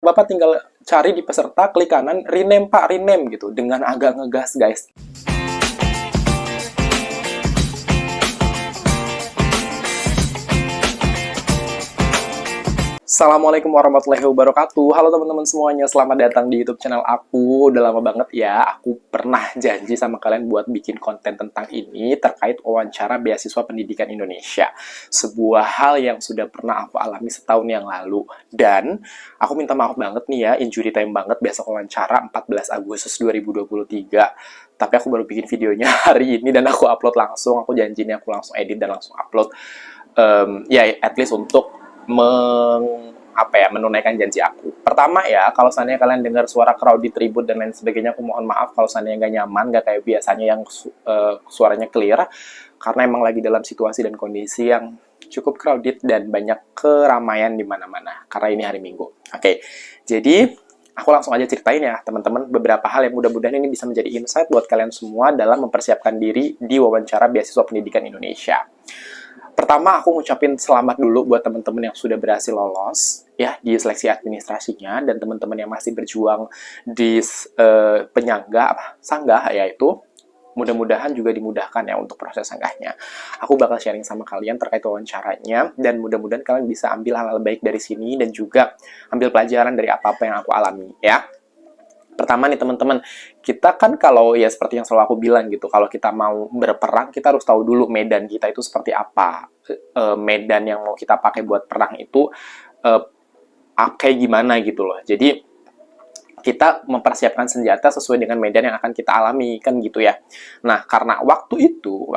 Bapak tinggal cari di peserta, klik kanan, rename Pak, rename gitu, dengan agak ngegas guys. Assalamualaikum warahmatullahi wabarakatuh. Halo teman-teman semuanya, selamat datang di YouTube channel aku. Udah lama banget ya, aku pernah janji sama kalian buat bikin konten tentang ini terkait wawancara beasiswa pendidikan Indonesia. Sebuah hal yang sudah pernah aku alami setahun yang lalu. Dan aku minta maaf banget nih ya, injury time banget, besok wawancara 14 Agustus 2023. Tapi aku baru bikin videonya hari ini dan aku upload langsung. Aku janji nih aku langsung edit dan langsung upload. Ya, at least untuk menunaikan janji aku. Pertama ya, kalau seandainya kalian dengar suara crowded, ribut, dan lain sebagainya, aku mohon maaf kalau seandainya nggak nyaman, nggak kayak biasanya yang suaranya clear, karena emang lagi dalam situasi dan kondisi yang cukup crowded dan banyak keramaian di mana-mana, karena ini hari Minggu. Oke, jadi aku langsung aja ceritain ya, teman-teman, beberapa hal yang mudah-mudahan ini bisa menjadi insight buat kalian semua dalam mempersiapkan diri di wawancara beasiswa pendidikan Indonesia. Pertama, aku ngucapin selamat dulu buat teman-teman yang sudah berhasil lolos ya di seleksi administrasinya, dan teman-teman yang masih berjuang di sanggah yaitu mudah-mudahan juga dimudahkan ya untuk proses sanggahnya. Aku bakal sharing sama kalian terkait wawancaranya, dan mudah-mudahan kalian bisa ambil hal-hal baik dari sini dan juga ambil pelajaran dari apa-apa yang aku alami ya. Pertama nih teman-teman, kita kan kalau ya seperti yang selalu aku bilang gitu, kalau kita mau berperang, kita harus tahu dulu medan kita itu seperti apa. Medan yang mau kita pakai buat perang itu kayak gimana gitu loh. Jadi kita mempersiapkan senjata sesuai dengan medan yang akan kita alami, kan gitu ya. Nah, karena waktu itu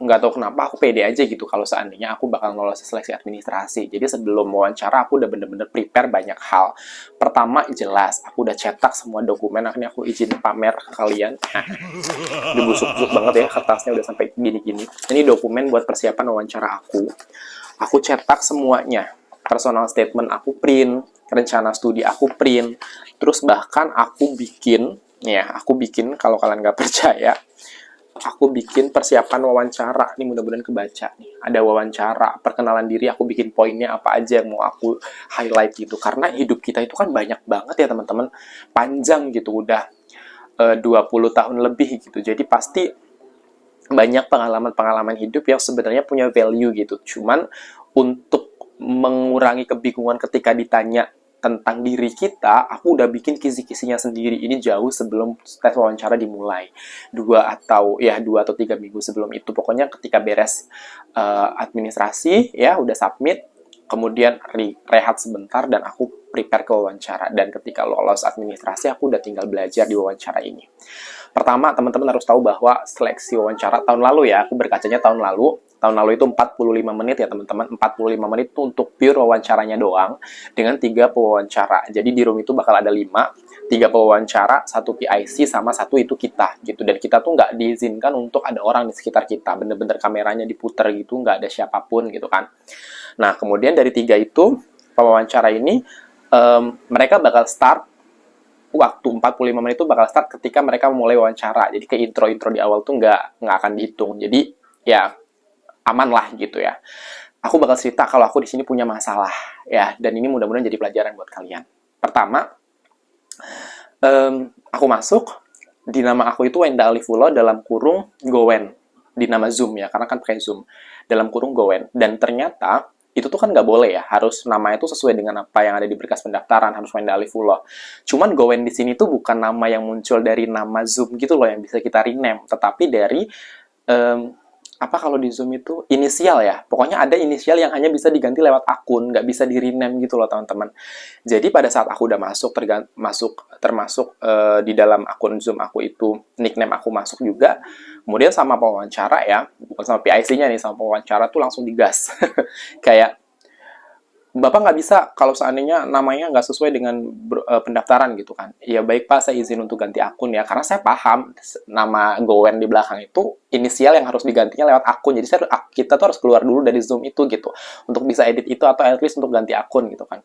nggak tahu kenapa aku pede aja gitu kalau seandainya aku bakal lolos seleksi administrasi. Jadi sebelum wawancara aku udah bener-bener prepare banyak hal. Pertama, jelas aku udah cetak semua dokumen, akhirnya aku izin pamer ke kalian. Udah busuk-busuk banget ya, kertasnya udah sampai gini-gini. Ini dokumen buat persiapan wawancara aku. Aku cetak semuanya. Personal statement aku print, rencana studi aku print, terus bahkan aku bikin kalau kalian nggak percaya, aku bikin persiapan wawancara. Ini mudah-mudahan kebaca nih. Ada wawancara, perkenalan diri, aku bikin poinnya apa aja yang mau aku highlight gitu. Karena hidup kita itu kan banyak banget ya teman-teman, panjang gitu, udah 20 tahun lebih gitu. Jadi pasti banyak pengalaman-pengalaman hidup yang sebenarnya punya value gitu. Cuman untuk mengurangi kebingungan ketika ditanya tentang diri kita, aku udah bikin kisi-kisinya sendiri. Ini jauh sebelum tes wawancara dimulai. 2 atau 3 minggu sebelum itu. Pokoknya ketika beres administrasi, ya udah submit, kemudian rehat sebentar, dan aku prepare ke wawancara. Dan ketika lolos administrasi, aku udah tinggal belajar di wawancara ini. Pertama, teman-teman harus tahu bahwa seleksi wawancara tahun lalu ya, aku berkacanya tahun lalu itu 45 menit ya teman-teman. 45 menit itu untuk pure wawancaranya doang, dengan 3 pewawancara. Jadi di room itu bakal ada 3 pewawancara, 1 PIC, sama 1 itu kita gitu. Dan kita tuh nggak diizinkan untuk ada orang di sekitar kita, bener-bener kameranya diputer gitu, nggak ada siapapun gitu kan. Nah, kemudian dari 3 itu pewawancara ini, mereka bakal start waktu 45 menit itu bakal start ketika mereka memulai wawancara. Jadi ke intro-intro di awal tuh nggak akan dihitung. Jadi ya aman lah gitu ya. Aku bakal cerita kalau aku di sini punya masalah ya, dan ini mudah-mudahan jadi pelajaran buat kalian. Pertama, aku masuk, di nama aku itu Wenda Alifullah dalam kurung Gowen, di nama Zoom ya, karena kan pakai Zoom, dalam kurung Gowen. Dan ternyata itu tuh kan nggak boleh ya, harus nama itu sesuai dengan apa yang ada di berkas pendaftaran, harus Wenda Alifullah. Cuman Gowen di sini tuh bukan nama yang muncul dari nama Zoom gitu loh, yang bisa kita rename, tetapi dari kalau di Zoom itu inisial ya. Pokoknya ada inisial yang hanya bisa diganti lewat akun, nggak bisa di-rename gitu loh teman-teman. Jadi pada saat aku udah termasuk di dalam akun Zoom aku itu, nickname aku masuk juga. Kemudian sama pewawancara ya, bukan sama PIC-nya nih, sama pewawancara tuh langsung digas. Kayak, Bapak nggak bisa kalau seandainya namanya nggak sesuai dengan pendaftaran gitu kan. Ya baik Pak, saya izin untuk ganti akun ya. Karena saya paham nama Gowen di belakang itu inisial yang harus digantinya lewat akun. Jadi kita tuh harus keluar dulu dari Zoom itu gitu, untuk bisa edit itu atau at least untuk ganti akun gitu kan.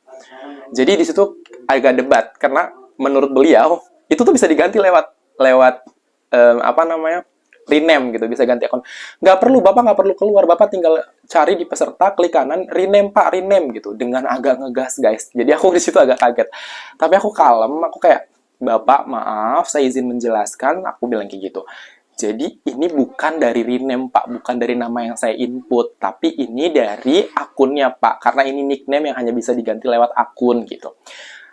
Jadi di situ agak debat, karena menurut beliau itu tuh bisa diganti lewat rename gitu, bisa ganti akun. Nggak perlu, Bapak nggak perlu keluar, Bapak tinggal cari di peserta, klik kanan, rename Pak, rename gitu, dengan agak ngegas guys. Jadi aku di situ agak kaget, tapi aku kalem, aku kayak, Bapak maaf, saya izin menjelaskan, aku bilang kayak gitu. Jadi ini bukan dari rename Pak, bukan dari nama yang saya input, tapi ini dari akunnya Pak, karena ini nickname yang hanya bisa diganti lewat akun gitu.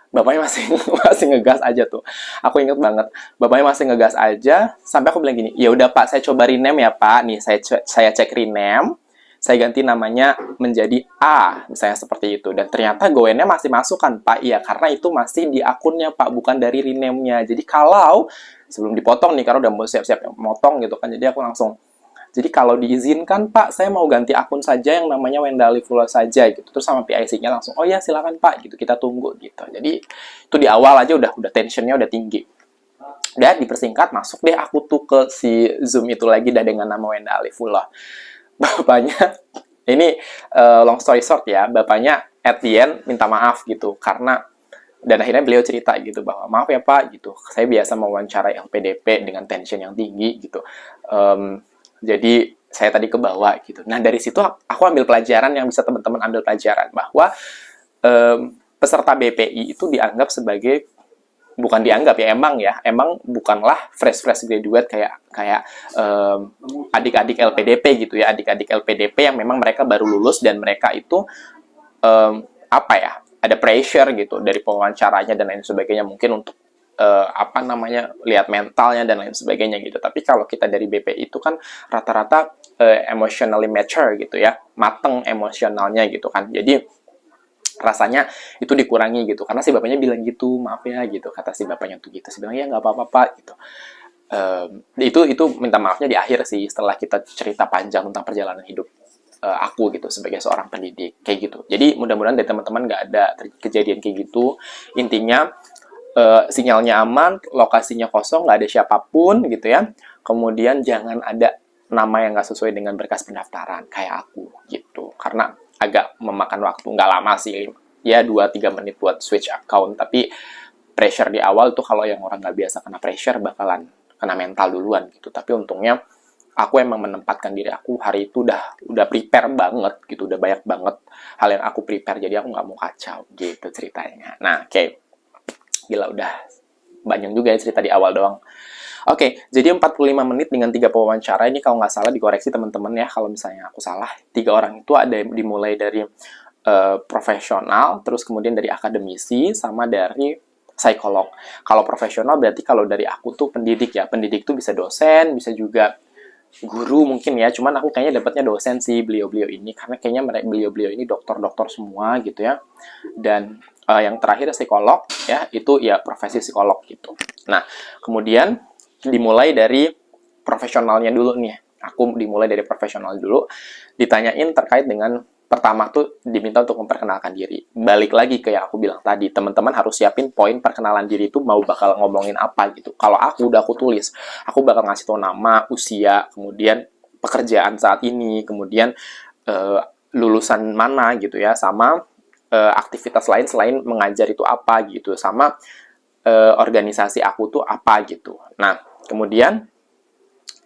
Bapaknya masih masih ngegas aja tuh. Aku inget banget, bapaknya masih ngegas aja sampai aku bilang gini, ya udah Pak, saya coba rename ya Pak. Nih saya cek rename, saya ganti namanya menjadi A, misalnya seperti itu. Dan ternyata goennya masih masuk kan Pak? Iya, karena itu masih di akunnya Pak, bukan dari rename-nya. Jadi kalau sebelum dipotong nih, karena udah mau siap-siap motong gitu kan, jadi aku langsung, jadi kalau diizinkan Pak, saya mau ganti akun saja yang namanya Wendali Fuller saja gitu. Terus sama PIC-nya langsung, oh ya silakan Pak gitu, kita tunggu gitu. Jadi itu di awal aja udah tensionnya udah tinggi. Dan dipersingkat, masuk deh aku tuh ke si Zoom itu lagi dah dengan nama Wendali Fuller. Bapaknya, ini long story short ya, bapaknya at the end minta maaf gitu, karena dan akhirnya beliau cerita gitu bahwa maaf ya Pak gitu, saya biasa mewawancarai LPDP dengan tension yang tinggi gitu. Jadi saya tadi ke bawah gitu. Nah dari situ aku ambil pelajaran yang bisa teman-teman ambil pelajaran bahwa peserta BPI itu dianggap sebagai, bukan dianggap ya, emang bukanlah fresh graduate kayak adik-adik LPDP gitu ya, adik-adik LPDP yang memang mereka baru lulus dan mereka itu apa ya, ada pressure gitu dari pewawancaranya dan lain sebagainya, mungkin untuk lihat mentalnya dan lain sebagainya gitu. Tapi kalau kita dari BPI itu kan rata-rata emotionally mature gitu ya, mateng emosionalnya gitu kan. Jadi rasanya itu dikurangi gitu, karena si bapaknya bilang gitu, maaf ya gitu, kata si bapaknya tuh gitu, saya bilang ya nggak apa-apa Pak gitu. Itu minta maafnya di akhir sih, setelah kita cerita panjang tentang perjalanan hidup aku gitu sebagai seorang pendidik kayak gitu. Jadi mudah-mudahan dari teman-teman nggak ada kejadian kayak gitu. Intinya sinyalnya aman, lokasinya kosong, nggak ada siapapun gitu ya. Kemudian jangan ada nama yang nggak sesuai dengan berkas pendaftaran kayak aku gitu, karena agak memakan waktu, nggak lama sih ya, 2-3 menit buat switch account, tapi pressure di awal tuh kalau yang orang nggak biasa kena pressure bakalan kena mental duluan gitu. Tapi untungnya aku emang menempatkan diri aku hari itu udah prepare banget gitu, udah banyak banget hal yang aku prepare, jadi aku nggak mau kacau gitu ceritanya. Nah oke, gila udah banyak juga ya cerita di awal doang. Oke, jadi 45 menit dengan 3 pewawancara ini, kalau nggak salah dikoreksi teman-teman ya kalau misalnya aku salah. 3 orang itu ada dimulai dari profesional, terus kemudian dari akademisi, sama dari psikolog. Kalau profesional berarti kalau dari aku tuh pendidik ya. Pendidik tuh bisa dosen, bisa juga guru mungkin ya. Cuman aku kayaknya dapatnya dosen sih beliau-beliau ini, karena kayaknya beliau-beliau ini dokter-dokter semua gitu ya. Dan yang terakhir psikolog ya, itu ya profesi psikolog gitu. Nah, kemudian dimulai dari profesionalnya dulu nih. Aku dimulai dari profesional dulu, ditanyain terkait dengan pertama tuh diminta untuk memperkenalkan diri. Balik lagi ke yang aku bilang tadi, teman-teman harus siapin poin perkenalan diri itu mau bakal ngomongin apa gitu. Kalau aku tulis, aku bakal ngasih tau nama, usia, kemudian pekerjaan saat ini, kemudian lulusan mana gitu ya, sama aktivitas lain selain mengajar itu apa gitu, sama organisasi aku tuh apa gitu. Nah, kemudian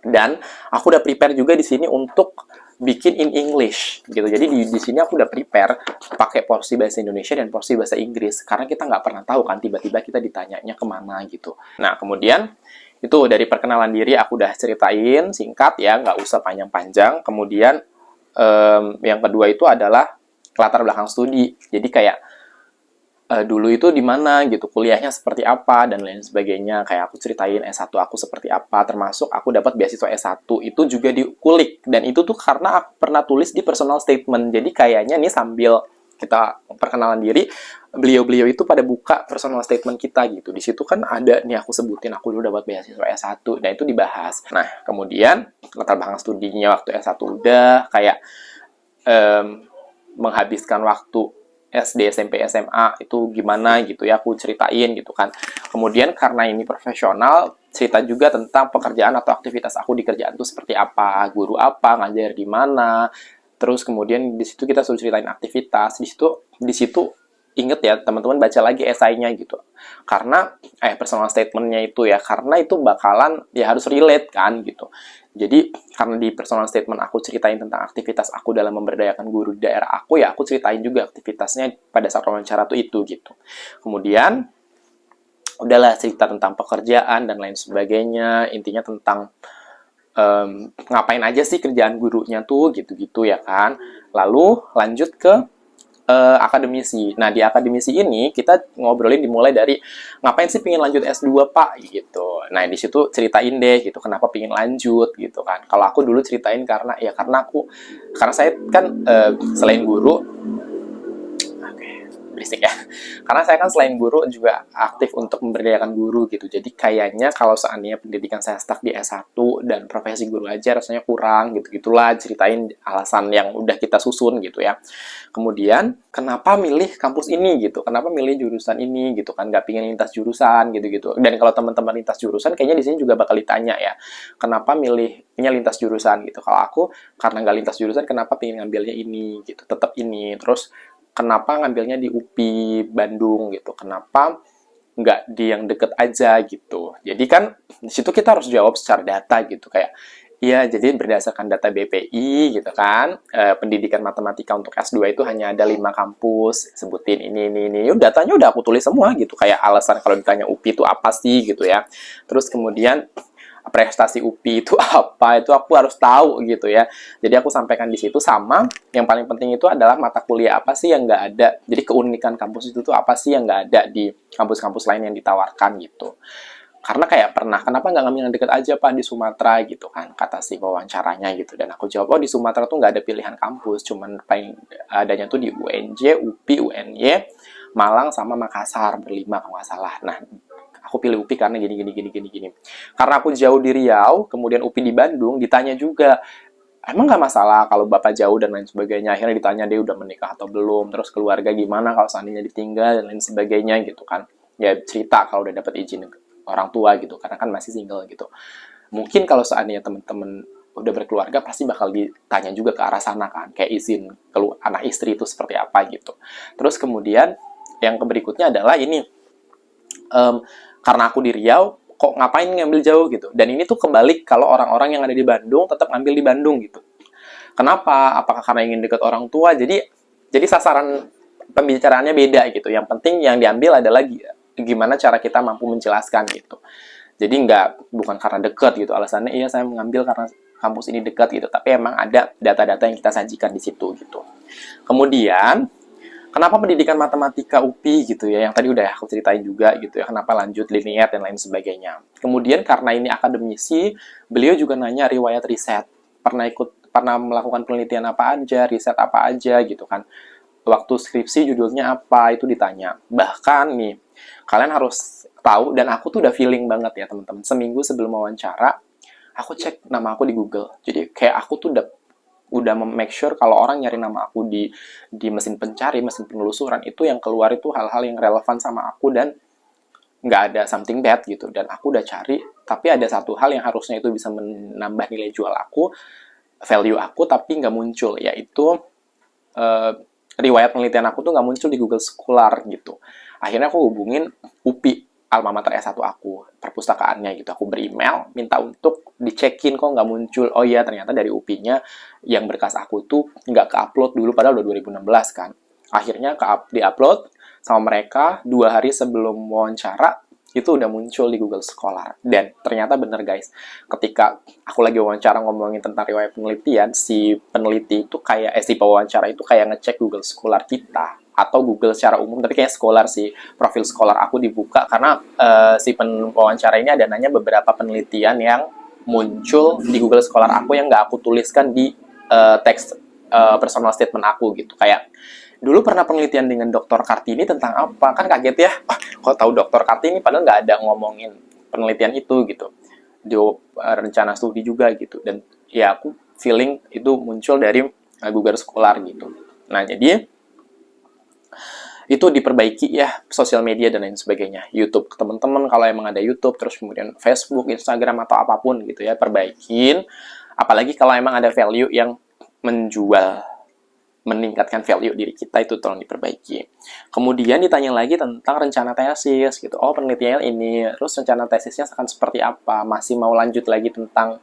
dan aku udah prepare juga di sini untuk bikin in English gitu. Jadi di sini aku udah prepare pakai porsi bahasa Indonesia dan porsi bahasa Inggris, karena kita nggak pernah tahu kan tiba-tiba kita ditanyanya kemana gitu. Nah, kemudian itu dari perkenalan diri aku udah ceritain singkat ya, nggak usah panjang-panjang. Kemudian yang kedua itu adalah latar belakang studi. Jadi kayak dulu itu di mana gitu, kuliahnya seperti apa, dan lain sebagainya. Kayak aku ceritain S1 aku seperti apa, termasuk aku dapat beasiswa S1, itu juga dikulik. Dan itu tuh karena aku pernah tulis di personal statement. Jadi kayaknya nih sambil kita perkenalan diri, beliau-beliau itu pada buka personal statement kita gitu. Di situ kan ada nih aku sebutin, aku dulu dapat beasiswa S1, dan itu dibahas. Nah, kemudian latar belakang studinya waktu S1 udah, kayak menghabiskan waktu SD, SMP, SMA itu gimana gitu ya, aku ceritain gitu kan. Kemudian karena ini profesional, cerita juga tentang pekerjaan atau aktivitas aku di kerjaan itu seperti apa, guru apa, ngajar di mana. Terus kemudian di situ kita suruh ceritain aktivitas, di situ inget ya, teman-teman baca lagi esainya gitu. Karena, personal statement-nya itu ya, karena itu bakalan, ya harus relate kan, gitu. Jadi, karena di personal statement aku ceritain tentang aktivitas aku dalam memberdayakan guru di daerah aku, ya aku ceritain juga aktivitasnya pada saat wawancara tuh itu, gitu. Kemudian, udahlah cerita tentang pekerjaan dan lain sebagainya, intinya tentang ngapain aja sih kerjaan gurunya tuh, gitu-gitu ya kan. Lalu, lanjut ke akademisi. Nah, di akademisi ini kita ngobrolin dimulai dari ngapain sih pingin lanjut S2, Pak? Gitu. Nah, di situ ceritain deh gitu kenapa pingin lanjut gitu kan. Kalau aku dulu ceritain karena karena saya kan selain guru, berisik ya. Karena saya kan selain guru juga aktif untuk memberdayakan guru gitu. Jadi kayaknya kalau seandainya pendidikan saya stuck di S1 dan profesi guru aja rasanya kurang gitu-gitulah, ceritain alasan yang udah kita susun gitu ya. Kemudian kenapa milih kampus ini gitu? Kenapa milih jurusan ini gitu kan? Nggak pingin lintas jurusan gitu-gitu. Dan kalau teman-teman lintas jurusan kayaknya di sini juga bakal ditanya ya. Kenapa milihnya lintas jurusan gitu? Kalau aku karena nggak lintas jurusan kenapa pingin ngambilnya ini gitu. Tetap ini. Terus kenapa ngambilnya di UPI Bandung gitu, kenapa nggak di yang deket aja gitu. Jadi kan di situ kita harus jawab secara data gitu, kayak iya, jadi berdasarkan data BPI gitu kan, pendidikan matematika untuk S2 itu hanya ada 5 kampus, sebutin ini. Datanya udah aku tulis semua gitu, kayak alasan kalau ditanya UPI itu apa sih gitu ya. Terus kemudian prestasi UPI itu apa, itu aku harus tahu gitu ya. Jadi aku sampaikan di situ, sama yang paling penting itu adalah mata kuliah apa sih yang nggak ada. Jadi keunikan kampus itu tuh apa sih yang nggak ada di kampus-kampus lain yang ditawarkan gitu. Karena kayak pernah, kenapa nggak ngambil yang deket aja Pak di Sumatera gitu kan, kata si wawancaranya gitu. Dan aku jawab, oh di Sumatera tuh nggak ada pilihan kampus, cuman paling adanya tuh di UNJ, UPI, UNY, Malang sama Makassar, berlima kalau nggak salah. Nah, aku pilih UPI karena gini. Karena aku jauh di Riau, kemudian UPI di Bandung, ditanya juga, emang nggak masalah kalau bapak jauh dan lain sebagainya. Akhirnya ditanya dia udah menikah atau belum, terus keluarga gimana kalau seandainya ditinggal dan lain sebagainya gitu kan. Ya cerita kalau udah dapat izin orang tua gitu, karena kan masih single gitu. Mungkin kalau seandainya teman-teman udah berkeluarga pasti bakal ditanya juga ke arah sana kan, kayak izin anak istri itu seperti apa gitu. Terus kemudian yang berikutnya adalah ini, karena aku di Riau, kok ngapain ngambil jauh gitu. Dan ini tuh kebalik kalau orang-orang yang ada di Bandung tetap ngambil di Bandung gitu. Kenapa? Apakah karena ingin dekat orang tua? Jadi sasaran pembicaraannya beda gitu. Yang penting yang diambil adalah gimana cara kita mampu menjelaskan gitu. Jadi bukan karena dekat gitu. Alasannya iya saya mengambil karena kampus ini dekat gitu. Tapi emang ada data-data yang kita sajikan di situ gitu. Kemudian kenapa pendidikan matematika UPI gitu ya, yang tadi udah aku ceritain juga gitu ya, kenapa lanjut linear dan lain sebagainya. Kemudian karena ini akademisi, beliau juga nanya riwayat riset, pernah melakukan penelitian apa aja, riset apa aja gitu kan. Waktu skripsi judulnya apa, itu ditanya. Bahkan nih, kalian harus tahu, dan aku tuh udah feeling banget ya teman-teman, seminggu sebelum wawancara, aku cek nama aku di Google. Jadi kayak aku tuh udah make sure kalau orang nyari nama aku di mesin pencari, mesin penelusuran, itu yang keluar itu hal-hal yang relevan sama aku dan nggak ada something bad gitu. Dan aku udah cari, tapi ada satu hal yang harusnya itu bisa menambah nilai jual aku, value aku, tapi nggak muncul, yaitu riwayat penelitian aku tuh nggak muncul di Google Scholar gitu. Akhirnya aku hubungin UPI, alma mater S1 aku, perpustakaannya gitu. Aku beremail, minta untuk dicekin kok nggak muncul. Oh iya, ternyata dari UPI-nya yang berkas aku tuh nggak ke-upload dulu, padahal udah 2016 kan. Akhirnya di-upload sama mereka 2 hari sebelum wawancara, itu udah muncul di Google Scholar. Dan ternyata bener guys, ketika aku lagi wawancara ngomongin tentang riwayat penelitian, si peneliti itu kayak, si pewawancara itu kayak ngecek Google Scholar kita, atau Google secara umum, tapi kayak Scholar sih, profil Scholar aku dibuka, karena si pewawancara ini ada nanya beberapa penelitian yang muncul di Google Scholar aku yang nggak aku tuliskan di teks personal statement aku gitu. Kayak, dulu pernah penelitian dengan Dr. Kartini tentang apa? Kan kaget ya, kok tahu Dr. Kartini padahal nggak ada ngomongin penelitian itu gitu. Di rencana studi juga gitu. Dan ya aku feeling itu muncul dari Google Scholar gitu. Nah, jadi itu diperbaiki ya, sosial media dan lain sebagainya. YouTube, teman-teman kalau emang ada YouTube, terus kemudian Facebook, Instagram, atau apapun gitu ya, perbaikin. Apalagi kalau emang ada value yang menjual meningkatkan value diri kita itu tolong diperbaiki. Kemudian ditanya lagi tentang rencana tesis gitu. Oh, penelitiannya ini, terus rencana tesisnya akan seperti apa? Masih mau lanjut lagi tentang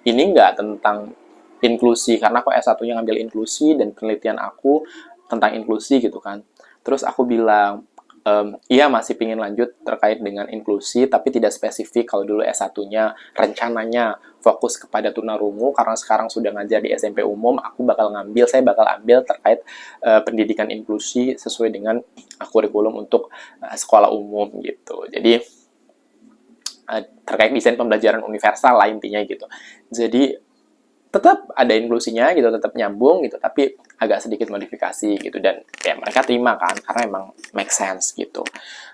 ini enggak, tentang inklusi, karena aku S1-nya ngambil inklusi dan penelitian aku tentang inklusi gitu kan. Terus aku bilang, iya masih pingin lanjut terkait dengan inklusi, tapi tidak spesifik. Kalau dulu S1-nya rencananya fokus kepada tunarungu, karena sekarang sudah ngajar di SMP umum, saya bakal ambil terkait pendidikan inklusi sesuai dengan kurikulum untuk sekolah umum gitu. Jadi terkait desain pembelajaran universal lah intinya gitu. Jadi tetap ada inklusinya gitu, tetap nyambung gitu, tapi agak sedikit modifikasi gitu, dan ya mereka terima kan, karena emang make sense gitu.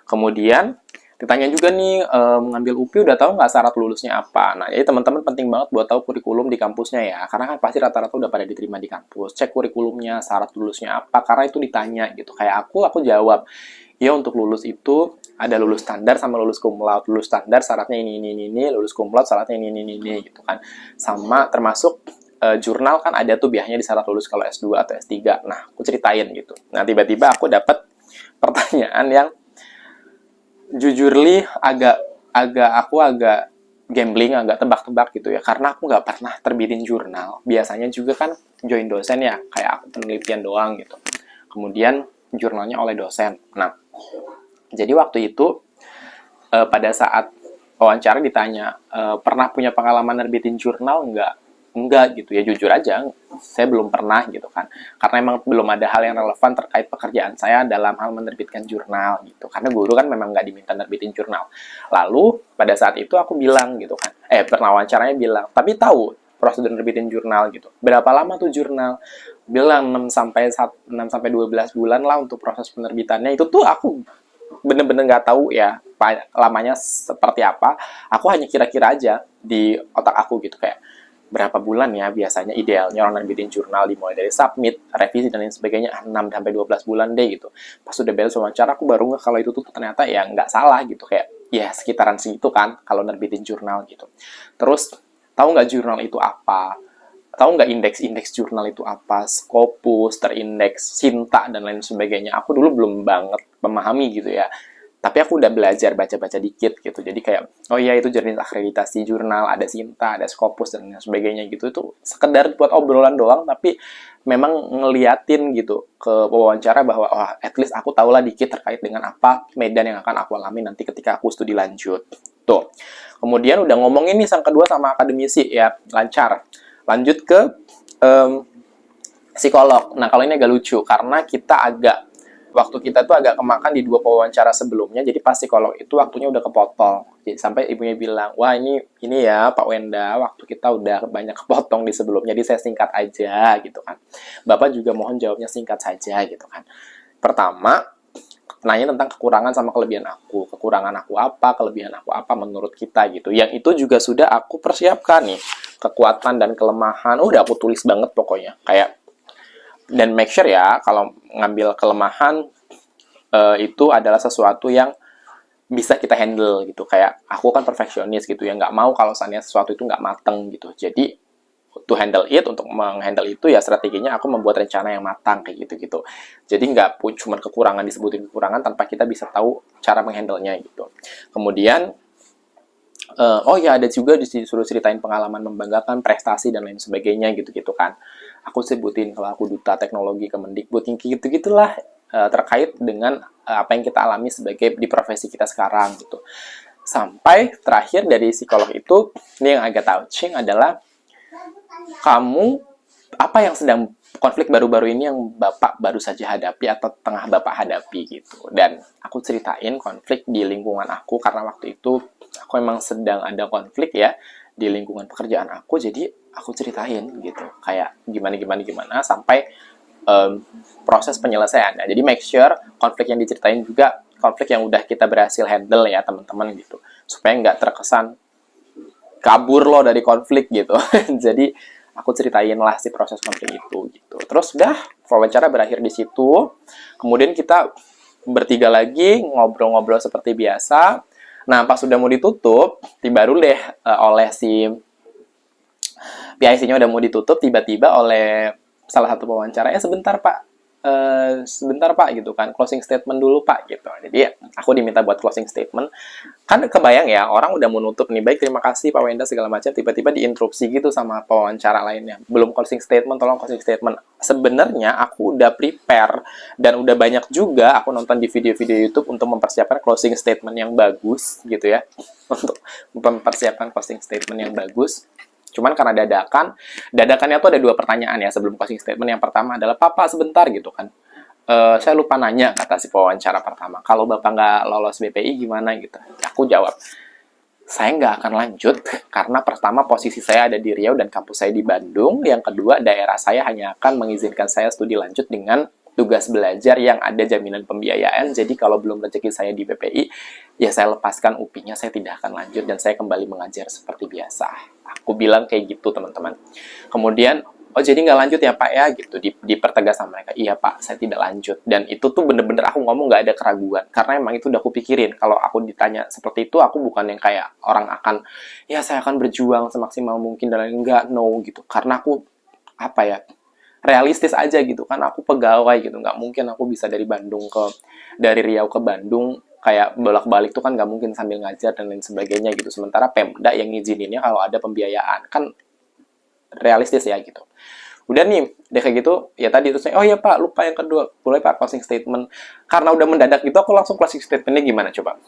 Kemudian ditanya juga nih, mengambil UPI udah tahu nggak syarat lulusnya apa? Nah, jadi teman-teman penting banget buat tahu kurikulum di kampusnya ya, karena kan pasti rata-rata udah pada diterima di kampus. Cek kurikulumnya, syarat lulusnya apa, karena itu ditanya gitu. Kayak aku jawab, ya untuk lulus itu ada lulus standar sama lulus cum laude. Lulus standar syaratnya ini, lulus cum laude syaratnya ini gitu kan. Sama termasuk jurnal kan ada tuh biasanya di syarat lulus kalau S2 atau S3. Nah, aku ceritain gitu. Nah, tiba-tiba aku dapat pertanyaan yang jujurly agak gambling, agak tebak-tebak gitu ya, karena aku nggak pernah terbitin jurnal. Biasanya juga kan join dosen ya, kayak aku penelitian doang gitu. Kemudian jurnalnya oleh dosen. Nah, jadi waktu itu pada saat wawancara ditanya, pernah punya pengalaman nerbitin jurnal nggak? Enggak gitu ya, jujur aja saya belum pernah gitu kan, karena emang belum ada hal yang relevan terkait pekerjaan saya dalam hal menerbitkan jurnal gitu, karena guru kan memang nggak diminta nerbitin jurnal. Lalu pada saat itu aku bilang gitu kan, pernah wawancaranya bilang, tapi tahu prosedur nerbitin jurnal gitu, berapa lama tuh jurnal? Bilang 6 sampai 12 bulan lah untuk proses penerbitannya. Itu tuh aku bener-bener nggak tahu ya lamanya seperti apa. Aku hanya kira-kira aja di otak aku gitu, kayak berapa bulan ya biasanya idealnya orang nerbitin jurnal, dimulai dari submit, revisi, dan lain sebagainya, 6 sampai 12 bulan deh gitu. Pas udah beres wawancara, aku baru nggak kalau itu tuh ternyata ya nggak salah gitu, kayak ya sekitaran segitu kan kalau nerbitin jurnal gitu. Terus, tahu nggak jurnal itu apa? Tahu nggak indeks-indeks jurnal itu apa? Scopus, terindeks, Sinta, dan lain sebagainya. Aku dulu belum banget memahami gitu ya. Tapi aku udah belajar baca-baca dikit gitu. Jadi kayak, oh iya itu jenis akreditasi jurnal, ada Sinta, ada Scopus, dan lain sebagainya gitu. Itu sekedar buat obrolan doang, tapi memang ngeliatin gitu ke wawancara bahwa, oh at least aku tahulah dikit terkait dengan apa medan yang akan aku alami nanti ketika aku studi lanjut. Tuh. Kemudian udah ngomongin nih sang kedua sama akademisi ya, lancar. Lanjut ke psikolog. Nah, kalau ini agak lucu, karena waktu kita tuh agak kemakan di 2 wawancara sebelumnya, jadi pas psikolog itu waktunya udah kepotong. Jadi, sampai ibunya bilang, wah ini ya Pak Wenda, waktu kita udah banyak kepotong di sebelumnya, jadi saya singkat aja gitu kan. Bapak juga mohon jawabnya singkat saja gitu kan. Pertama, nanya tentang kekurangan sama kelebihan aku. Kekurangan aku apa, kelebihan aku apa menurut kita gitu. Yang itu juga sudah aku persiapkan nih. Kekuatan dan kelemahan, udah aku tulis banget pokoknya. Kayak, dan make sure ya, kalau ngambil kelemahan itu adalah sesuatu yang bisa kita handle gitu. Kayak aku kan perfeksionis gitu ya, nggak mau kalau misalnya sesuatu itu nggak mateng gitu. Jadi to handle it, untuk menghandle itu ya strateginya aku membuat rencana yang matang kayak gitu-gitu. Jadi nggak pun cuma kekurangan disebutin kekurangan tanpa kita bisa tahu cara menghandle-nya gitu. Kemudian oh ya ada juga disuruh ceritain pengalaman membanggakan, prestasi, dan lain sebagainya gitu-gitu kan. Aku sebutin kalau aku duta teknologi Kemendikbud, gitu-gitulah terkait dengan apa yang kita alami sebagai di profesi kita sekarang gitu. Sampai terakhir dari psikolog itu, ini yang agak touching adalah kamu apa yang sedang konflik baru-baru ini yang Bapak baru saja hadapi atau tengah Bapak hadapi gitu. Dan aku ceritain konflik di lingkungan aku, karena waktu itu aku emang sedang ada konflik ya di lingkungan pekerjaan aku, jadi aku ceritain gitu kayak gimana sampai proses penyelesaiannya. Jadi make sure konflik yang diceritain juga konflik yang udah kita berhasil handle ya teman-teman gitu, supaya nggak terkesan kabur lo dari konflik gitu. Jadi aku ceritain lah si proses konflik itu gitu. Terus udah wawancara berakhir di situ. Kemudian kita bertiga lagi ngobrol-ngobrol seperti biasa. Nah, pas sudah mau ditutup, baru deh oleh si PIC-nya udah mau ditutup, tiba-tiba oleh salah satu wawancaranya, sebentar Pak gitu kan, closing statement dulu Pak gitu. Jadi ya, aku diminta buat closing statement. Kan kebayang ya, orang udah menutup nih, baik terima kasih Pak Wenda segala macam, tiba-tiba diinterupsi gitu sama pewawancara lainnya. Belum closing statement, tolong closing statement. Sebenarnya aku udah prepare dan udah banyak juga aku nonton di video-video YouTube untuk mempersiapkan closing statement yang bagus gitu ya. Untuk mempersiapkan closing statement yang bagus. Cuman karena dadakannya tuh ada 2 pertanyaan ya sebelum closing statement. Yang pertama adalah, Papa sebentar gitu kan. Saya lupa nanya, kata si pewawancara pertama, kalau Bapak nggak lolos BPI gimana gitu. Aku jawab, saya nggak akan lanjut karena pertama posisi saya ada di Riau dan kampus saya di Bandung. Yang kedua, daerah saya hanya akan mengizinkan saya studi lanjut dengan tugas belajar yang ada jaminan pembiayaan. Jadi kalau belum rezeki saya di BPI, ya saya lepaskan UPI-nya, saya tidak akan lanjut dan saya kembali mengajar seperti biasa. Aku bilang kayak gitu, teman-teman. Kemudian, oh jadi nggak lanjut ya Pak ya, gitu. Dipertegas sama mereka, iya Pak, saya tidak lanjut. Dan itu tuh bener-bener aku ngomong nggak ada keraguan. Karena emang itu udah aku pikirin. Kalau aku ditanya seperti itu, aku bukan yang kayak orang akan, ya saya akan berjuang semaksimal mungkin, dan enggak, no, gitu. Karena aku, apa ya, realistis aja gitu kan, aku pegawai gitu, nggak mungkin aku bisa dari Riau ke Bandung kayak bolak-balik tuh kan nggak mungkin sambil ngajar dan lain sebagainya gitu. Sementara Pemda yang ngizininnya kalau ada pembiayaan, kan realistis ya gitu. Udah nih, deh kayak gitu, ya tadi terus, oh ya Pak, lupa yang kedua, boleh Pak closing statement. Karena udah mendadak gitu, aku langsung closing statementnya gimana coba?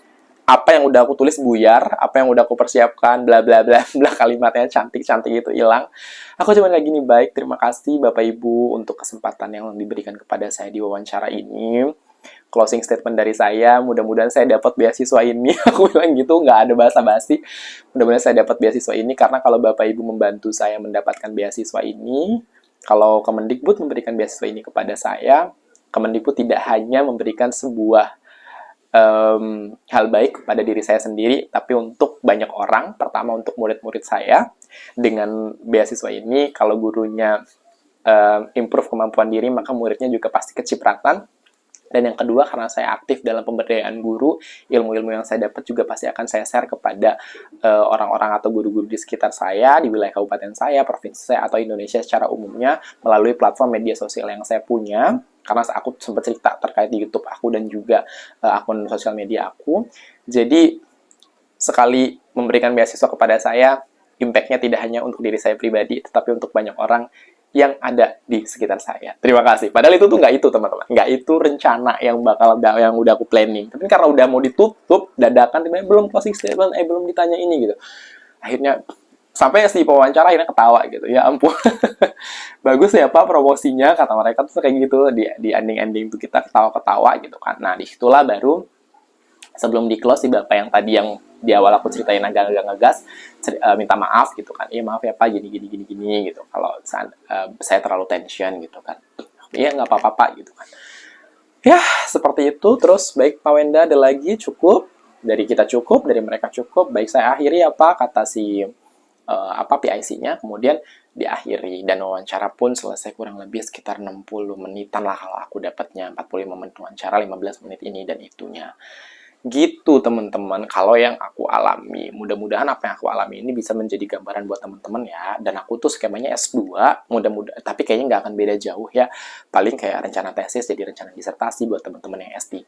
Apa yang udah aku tulis buyar, apa yang udah aku persiapkan, bla bla bla bla, kalimatnya cantik-cantik itu hilang. Aku cuma kayak gini, baik, terima kasih Bapak Ibu untuk kesempatan yang diberikan kepada saya di wawancara ini. Closing statement dari saya, mudah-mudahan saya dapat beasiswa ini. Aku bilang gitu, nggak ada basa-basi. Mudah-mudahan saya dapat beasiswa ini, karena kalau Bapak Ibu membantu saya mendapatkan beasiswa ini, kalau Kemendikbud memberikan beasiswa ini kepada saya, Kemendikbud tidak hanya memberikan sebuah hal baik kepada diri saya sendiri, tapi untuk banyak orang. Pertama, untuk murid-murid saya. Dengan beasiswa ini, kalau gurunya improve kemampuan diri, maka muridnya juga pasti kecipratan. Dan yang kedua, karena saya aktif dalam pemberdayaan guru, ilmu-ilmu yang saya dapat juga pasti akan saya share kepada orang-orang atau guru-guru di sekitar saya, di wilayah kabupaten saya, provinsi saya, atau Indonesia secara umumnya, melalui platform media sosial yang saya punya. Karena aku sempat cerita terkait di YouTube aku dan juga akun sosial media aku. Jadi, sekali memberikan beasiswa kepada saya, impact-nya tidak hanya untuk diri saya pribadi, tetapi untuk banyak orang yang ada di sekitar saya. Terima kasih. Padahal itu tuh nggak itu, teman-teman. Nggak itu rencana yang udah aku planning. Tapi karena udah mau ditutup, dadakan, tiba-tiba belum closing statement, belum ditanya ini gitu. Akhirnya, sampai si pewawancara akhirnya ketawa gitu. Ya ampun. Bagus ya Pak promosinya, kata mereka tuh kayak gitu. Di ending-ending tuh kita ketawa-ketawa gitu kan. Nah, disitulah baru sebelum di close si Bapak yang tadi yang di awal aku ceritain agak-agak ngegas, minta maaf gitu kan. Iya maaf ya Pak, gini gitu. Kalau saya terlalu tension gitu kan. Iya nggak apa-apa Pak gitu kan. Ya seperti itu. Terus baik Pak Wenda, ada lagi? Cukup? Dari kita cukup, dari mereka cukup. Baik, saya akhiri ya Pak, kata si PIC-nya. Kemudian diakhiri dan wawancara pun selesai kurang lebih sekitar 60 menitan lah kalau aku dapatnya. 45 menit wawancara, 15 menit ini dan itunya. Gitu teman-teman, kalau yang aku alami. Mudah-mudahan apa yang aku alami ini bisa menjadi gambaran buat teman-teman ya. Dan aku tuh skemanya S2, mudah-mudahan, tapi kayaknya nggak akan beda jauh ya. Paling kayak rencana tesis jadi rencana disertasi buat teman-teman yang S3.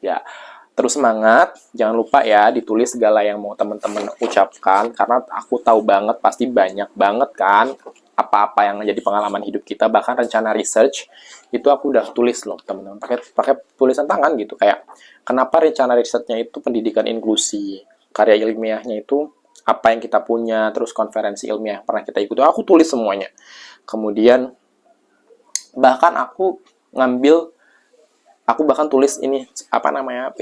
Terus semangat, jangan lupa ya ditulis segala yang mau teman-teman ucapkan, karena aku tahu banget pasti banyak banget kan apa-apa yang menjadi pengalaman hidup kita. Bahkan rencana research itu aku udah tulis loh teman-teman, pakai tulisan tangan gitu, kayak kenapa rencana risetnya itu pendidikan inklusi, karya ilmiahnya itu apa yang kita punya, terus konferensi ilmiah yang pernah kita ikuti, aku tulis semuanya. Kemudian bahkan aku bahkan tulis ini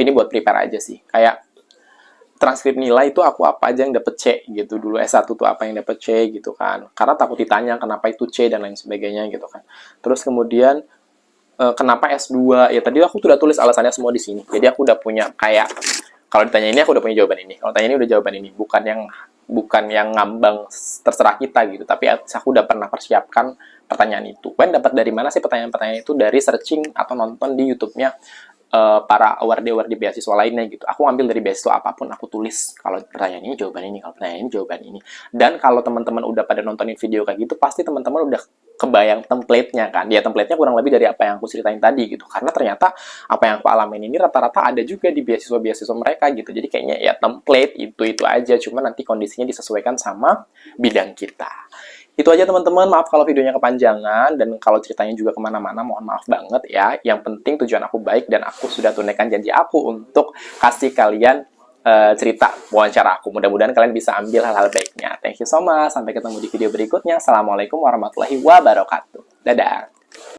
ini buat prepare aja sih, kayak transkrip nilai itu aku apa aja yang dapet C gitu. Dulu S1 tuh apa yang dapet C gitu kan, karena takut ditanya kenapa itu C dan lain sebagainya gitu kan. Terus kemudian kenapa S2, ya tadi aku sudah tulis alasannya semua di sini. Jadi aku udah punya kayak, kalau ditanya ini aku udah punya jawaban ini, kalau tanya ini udah jawaban ini, bukan yang ngambang terserah kita gitu, tapi aku udah pernah persiapkan pertanyaan itu. Dapat dari mana sih pertanyaan-pertanyaan itu? Dari searching atau nonton di YouTube-nya para award beasiswa lainnya gitu. Aku ambil dari beasiswa apapun, aku tulis kalau pertanyaan ini jawaban ini, kalau pertanyaan ini jawaban ini. Dan kalau teman-teman udah pada nontonin video kayak gitu, pasti teman-teman udah kebayang template-nya kan. Ya template-nya kurang lebih dari apa yang aku ceritain tadi gitu. Karena ternyata apa yang aku alamin ini rata-rata ada juga di beasiswa-beasiswa mereka gitu. Jadi kayaknya ya template itu aja, cuma nanti kondisinya disesuaikan sama bidang kita. Itu aja teman-teman, maaf kalau videonya kepanjangan, dan kalau ceritanya juga kemana-mana, mohon maaf banget ya. Yang penting tujuan aku baik, dan aku sudah tunaikan janji aku untuk kasih kalian cerita wawancara aku. Mudah-mudahan kalian bisa ambil hal-hal baiknya. Thank you so much, sampai ketemu di video berikutnya. Assalamualaikum warahmatullahi wabarakatuh. Dadah!